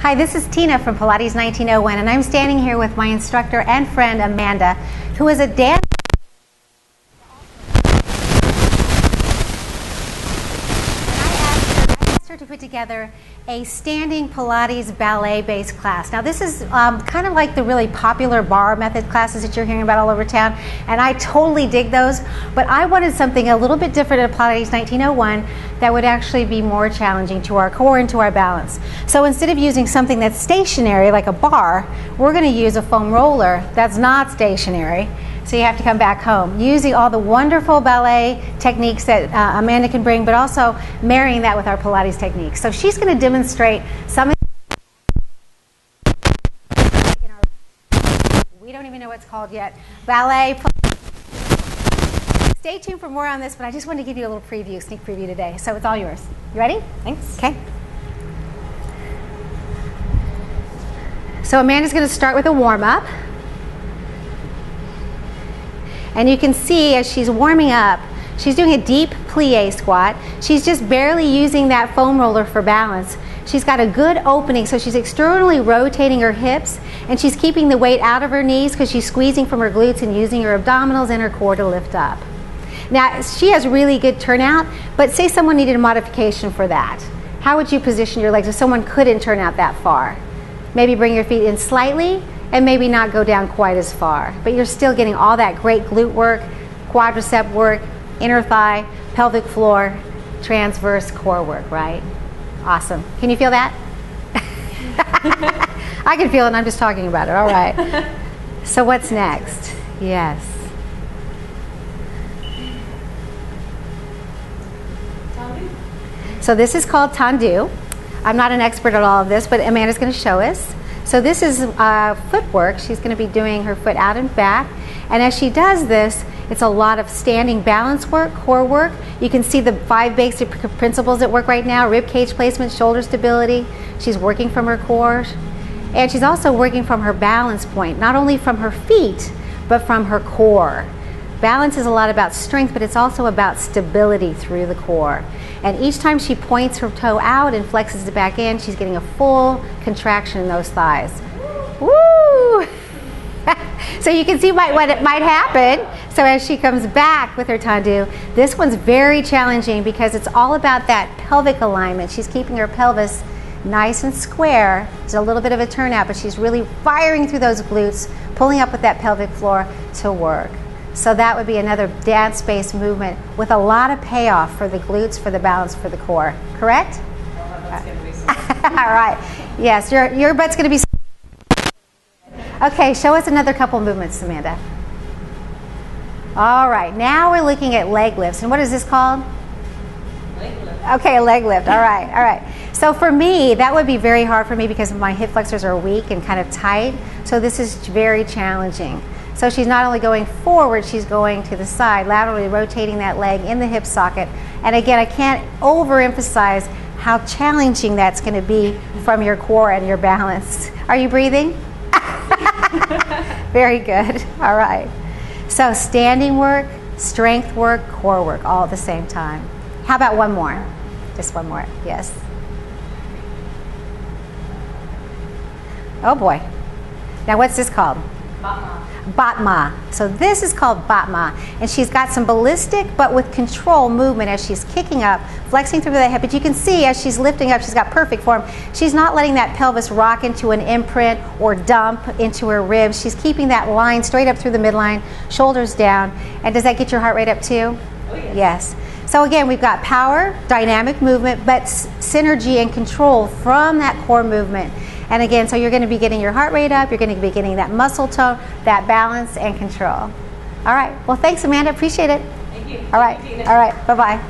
Hi, this is Tina from Pilates 1901, and I'm standing here with my instructor and friend Amanda, who is a dancer. I asked her to put together a standing Pilates ballet-based class. Now, this is kind of like the really popular bar method classes that you're hearing about all over town, and I totally dig those, but I wanted something a little bit different at Pilates 1901 that would actually be more challenging to our core and to our balance. So instead of using something that's stationary, like a bar, we're going to use a foam roller that's not stationary. So you have to come back home using all the wonderful ballet techniques that Amanda can bring, but also marrying that with our Pilates techniques. So she's going to demonstrate some of we don't even know what it's called yet, ballet. Stay tuned for more on this, but I just wanted to give you a little preview, sneak preview today. So it's all yours. You ready? Thanks. Okay. So Amanda's going to start with a warm-up. And you can see as she's warming up, she's doing a deep plie squat. She's just barely using that foam roller for balance. She's got a good opening, so she's externally rotating her hips, and she's keeping the weight out of her knees because she's squeezing from her glutes and using her abdominals and her core to lift up. Now, she has really good turnout, but say someone needed a modification for that. How would you position your legs if someone couldn't turn out that far? Maybe bring your feet in slightly, and maybe not go down quite as far. But you're still getting all that great glute work, quadricep work, inner thigh, pelvic floor, transverse core work, right? Awesome. Can you feel that? I can feel it, and I'm just talking about it. All right. So what's next? Yes. So this is called tendu. I'm not an expert at all of this, but Amanda's going to show us. So this is footwork. She's going to be doing her foot out and back. And as she does this, it's a lot of standing balance work, core work. You can see the 5 basic principles at work right now: rib cage placement, shoulder stability. She's working from her core. And she's also working from her balance point, not only from her feet, but from her core. Balance is a lot about strength, but it's also about stability through the core. And each time she points her toe out and flexes it back in, she's getting a full contraction in those thighs. Woo! So you can see what it might happen. So as she comes back with her tendu, this one's very challenging because it's all about that pelvic alignment. She's keeping her pelvis nice and square. There's a little bit of a turnout, but she's really firing through those glutes, pulling up with that pelvic floor to work. So that would be another dance-based movement with a lot of payoff for the glutes, for the balance, for the core. Correct? That's going to be so. All right. Yes, your butt's going to be. Okay, show us another couple movements, Amanda. All right, now we're looking at leg lifts. And what is this called? Leg lift. Okay, a leg lift. All right, all right. So for me, that would be very hard for me because my hip flexors are weak and kind of tight. So this is very challenging. So she's not only going forward, she's going to the side, laterally rotating that leg in the hip socket. And again, I can't overemphasize how challenging that's going to be from your core and your balance. Are you breathing? Very good. All right. So standing work, strength work, core work, all at the same time. How about one more? Just one more. Yes. Oh boy. Now what's this called? Batma. Batma. So this is called Batma, and she's got some ballistic but with control movement as she's kicking up, flexing through the hip. But you can see as she's lifting up, she's got perfect form. She's not letting that pelvis rock into an imprint or dump into her ribs. She's keeping that line straight up through the midline, shoulders down. And does that get your heart rate up too? Oh, yes. Yes. So again, we've got power, dynamic movement, but synergy and control from that core movement. And again, so you're going to be getting your heart rate up, you're going to be getting that muscle tone, that balance and control. All right. Well, thanks, Amanda. Appreciate it. Thank you. All right. All right. Bye-bye.